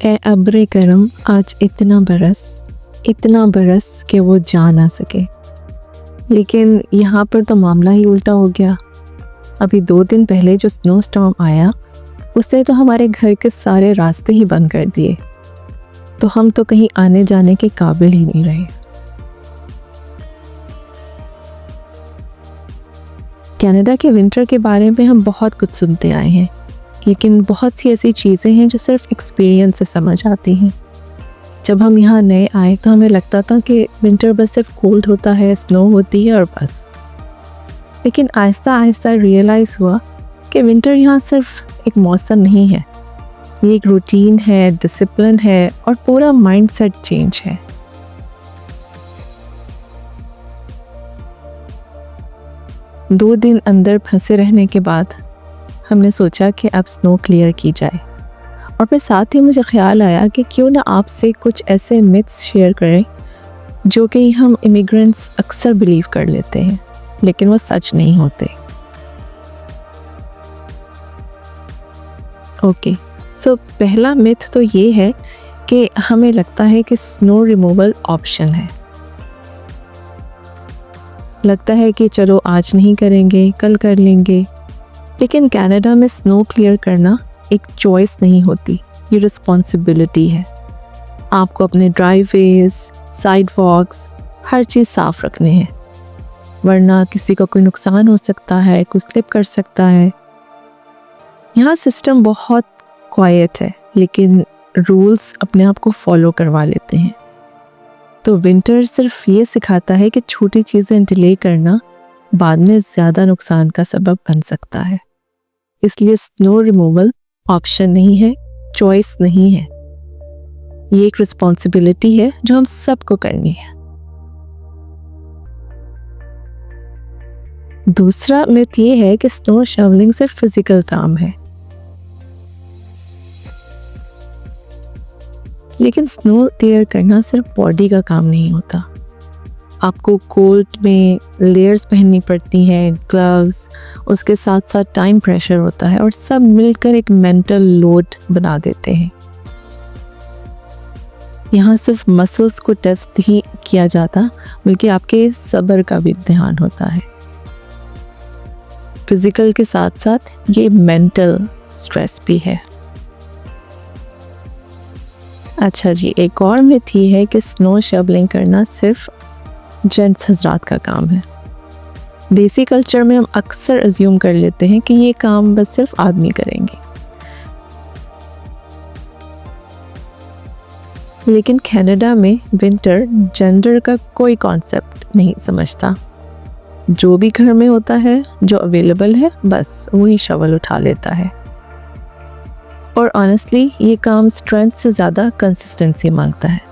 ए अब्रे करम आज इतना बरस कि वो जा ना सके। लेकिन यहाँ पर तो मामला ही उल्टा हो गया। अभी 2 दिन पहले जो स्नो स्टॉर्म आया उसने तो हमारे घर के सारे रास्ते ही बंद कर दिए, तो हम तो कहीं आने जाने के काबिल ही नहीं रहे। कनाडा के विंटर के बारे में हम बहुत कुछ सुनते आए हैं, लेकिन बहुत सी ऐसी चीज़ें हैं जो सिर्फ एक्सपीरियंस से समझ आती हैं। जब हम यहाँ नए आए तो हमें लगता था कि विंटर बस सिर्फ कोल्ड होता है, स्नो होती है और बस। लेकिन आहिस्ता आहिस्ता रियलाइज़ हुआ कि विंटर यहाँ सिर्फ एक मौसम नहीं है, ये एक रूटीन है, डिसिप्लिन है और पूरा माइंडसेट चेंज है। दो दिन अंदर फंसे रहने के बाद हमने सोचा कि अब स्नो क्लियर की जाए, और फिर साथ ही मुझे ख्याल आया कि क्यों ना आपसे कुछ ऐसे मिथ्स शेयर करें जो कि हम इमिग्रेंट्स अक्सर बिलीव कर लेते हैं लेकिन वो सच नहीं होते। ओके, सो पहला मिथ तो ये है कि हमें लगता है कि स्नो रिमूवल ऑप्शन है। लगता है कि चलो आज नहीं करेंगे, कल कर लेंगे। लेकिन कनाडा में स्नो क्लियर करना एक चॉइस नहीं होती, ये रिस्पॉन्सिबिलिटी है। आपको अपने ड्राइवेज, साइड वॉक्स, हर चीज़ साफ़ रखने हैं, वरना किसी को कोई नुकसान हो सकता है, कोई स्लिप कर सकता है। यहाँ सिस्टम बहुत क्वाइट है, लेकिन रूल्स अपने आप को फॉलो करवा लेते हैं। तो विंटर सिर्फ ये सिखाता है कि छोटी चीज़ें डिले करना बाद में ज़्यादा नुकसान का सबब बन सकता है। इसलिए स्नो रिमूवल ऑप्शन नहीं है, चॉइस नहीं है, ये एक रिस्पॉन्सिबिलिटी है जो हम सबको करनी है। दूसरा मिथ ये है कि स्नो शवलिंग सिर्फ फिजिकल काम है, लेकिन स्नो क्लियर करना सिर्फ बॉडी का काम नहीं होता। आपको कोल्ड में लेयर्स पहननी पड़ती हैं, ग्लव्स, उसके साथ साथ टाइम प्रेशर होता है और सब मिलकर एक मेंटल लोड बना देते हैं। यहाँ सिर्फ मसल्स को टेस्ट नहीं किया जाता, बल्कि आपके सब्र का भी इम्तिहान होता है। फिजिकल के साथ साथ ये मेंटल स्ट्रेस भी है। अच्छा जी, एक और मिथ ये है कि स्नो शवलिंग करना सिर्फ जेंट्स हजरात का काम है। देसी कल्चर में हम अक्सर अज्यूम कर लेते हैं कि ये काम बस सिर्फ आदमी करेंगे, लेकिन कनाडा में विंटर जेंडर का कोई कॉन्सेप्ट नहीं समझता। जो भी घर में होता है, जो अवेलेबल है, बस वही शवल उठा लेता है। और ऑनेस्टली ये काम स्ट्रेंथ से ज़्यादा कंसिस्टेंसी मांगता है।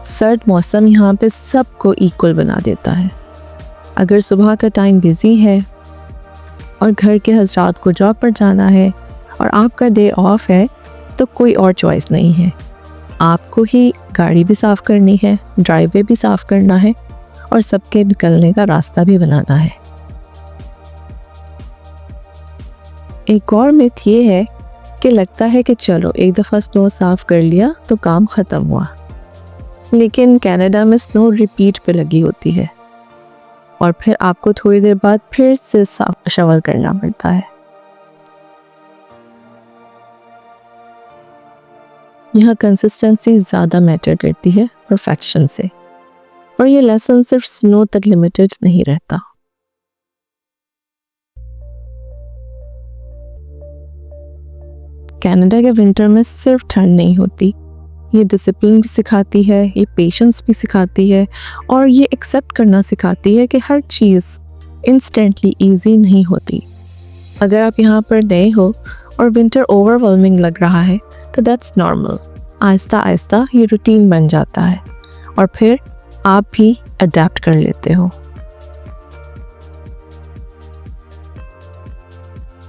सर्द मौसम यहाँ पे सबको इक्वल बना देता है। अगर सुबह का टाइम बिजी है और घर के हजरात को जॉब पर जाना है और आपका डे ऑफ है, तो कोई और चॉइस नहीं है। आपको ही गाड़ी भी साफ़ करनी है, ड्राइववे भी साफ़ करना है और सबके निकलने का रास्ता भी बनाना है। एक और मिथ ये है कि लगता है कि चलो एक दफ़ा स्नो साफ़ कर लिया तो काम ख़त्म हुआ, लेकिन कनाडा में स्नो रिपीट पे लगी होती है और फिर आपको थोड़ी देर बाद फिर से साफ शवल करना पड़ता है। यहाँ कंसिस्टेंसी ज़्यादा मैटर करती है परफेक्शन से, और ये लेसन सिर्फ स्नो तक लिमिटेड नहीं रहता। कनाडा के विंटर में सिर्फ ठंड नहीं होती, ये डिसिप्लिन भी सिखाती है, ये पेशेंस भी सिखाती है, और ये एक्सेप्ट करना सिखाती है कि हर चीज़ इंस्टेंटली इजी नहीं होती। अगर आप यहाँ पर नए हो और विंटर ओवरवेलमिंग लग रहा है तो दैट्स नॉर्मल। आहिस्ता आहिस्ता ये रूटीन बन जाता है और फिर आप भी अडेप्ट कर लेते हो।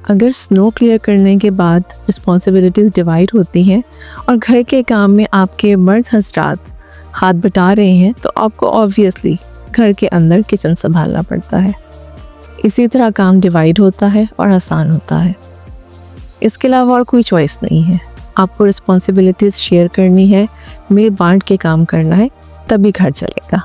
अगर स्नो क्लियर करने के बाद रिस्पॉन्सिबिलिटीज़ डिवाइड होती हैं और घर के काम में आपके मर्द हजरात हाथ बटा रहे हैं, तो आपको ऑब्वियसली घर के अंदर किचन संभालना पड़ता है। इसी तरह काम डिवाइड होता है और आसान होता है। इसके अलावा और कोई चॉइस नहीं है। आपको रिस्पॉन्सिबिलिटीज़ शेयर करनी है, मिल बांट के काम करना है, तभी घर चलेगा।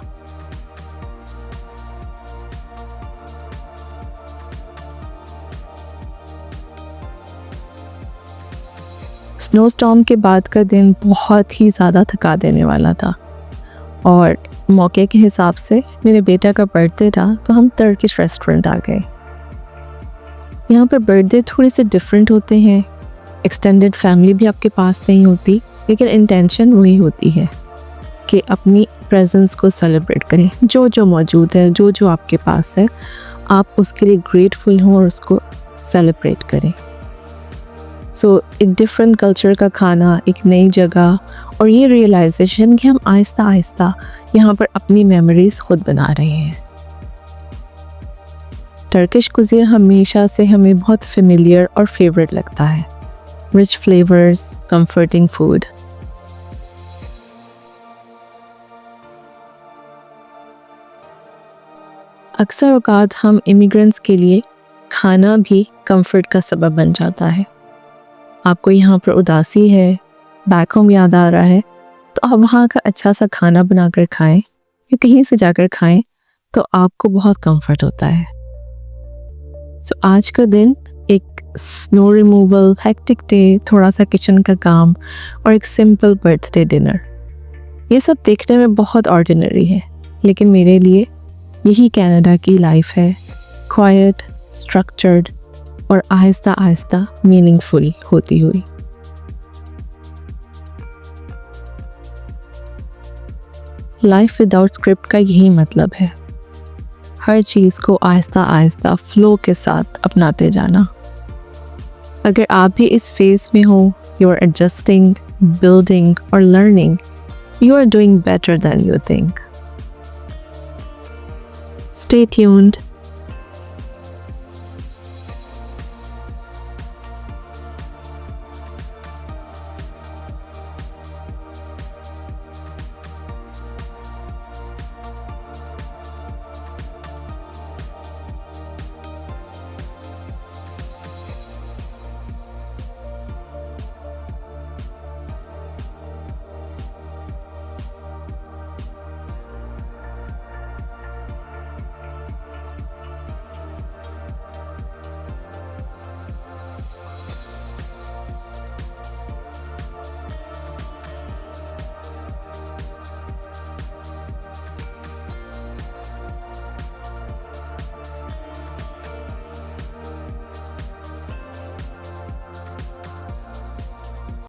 स्नोस्टॉर्म के बाद का दिन बहुत ही ज़्यादा थका देने वाला था और मौके के हिसाब से मेरे बेटा का बर्थडे था, तो हम टर्किश रेस्टोरेंट आ गए। यहाँ पर बर्थडे थोड़े से डिफरेंट होते हैं, एक्सटेंडेड फैमिली भी आपके पास नहीं होती, लेकिन इंटेंशन वही होती है कि अपनी प्रेजेंस को सेलिब्रेट करें। जो जो मौजूद है, जो जो आपके पास है, आप उसके लिए ग्रेटफुल हों और उसको सेलिब्रेट करें। सो एक डिफरेंट कल्चर का खाना, एक नई जगह और ये रियलाइजेशन कि हम आहिस्ता आहिस्ता यहाँ पर अपनी मेमोरीज़ खुद बना रहे हैं। टर्किश कुज़ीन हमेशा से हमें बहुत फेमिलियर और फेवरेट लगता है। Rich flavours, comforting food. अक्सर औकात हम इमिग्रेंट्स के लिए खाना भी कंफर्ट का सबब बन जाता है। आपको यहाँ पर उदासी है, बैक होम याद आ रहा है, तो आप वहाँ का अच्छा सा खाना बनाकर खाएं या कहीं से जाकर खाएं, तो आपको बहुत कंफर्ट होता है। सो आज का दिन एक स्नो रिमूवल, हेक्टिक डे, थोड़ा सा किचन का काम और एक सिंपल बर्थडे डिनर, ये सब देखने में बहुत ऑर्डिनरी है, लेकिन मेरे लिए यही कनाडा की लाइफ है। क्वाइट, स्ट्रक्चर्ड और आहिस्ता आहिस्ता मीनिंगफुल होती हुई। लाइफ विदाउट स्क्रिप्ट का यही मतलब है, हर चीज़ को आहिस्ता आहिस्ता फ्लो के साथ अपनाते जाना। अगर आप भी इस फेज में हो, यू आर एडजस्टिंग, बिल्डिंग और learning, you are doing better than you think. Stay tuned.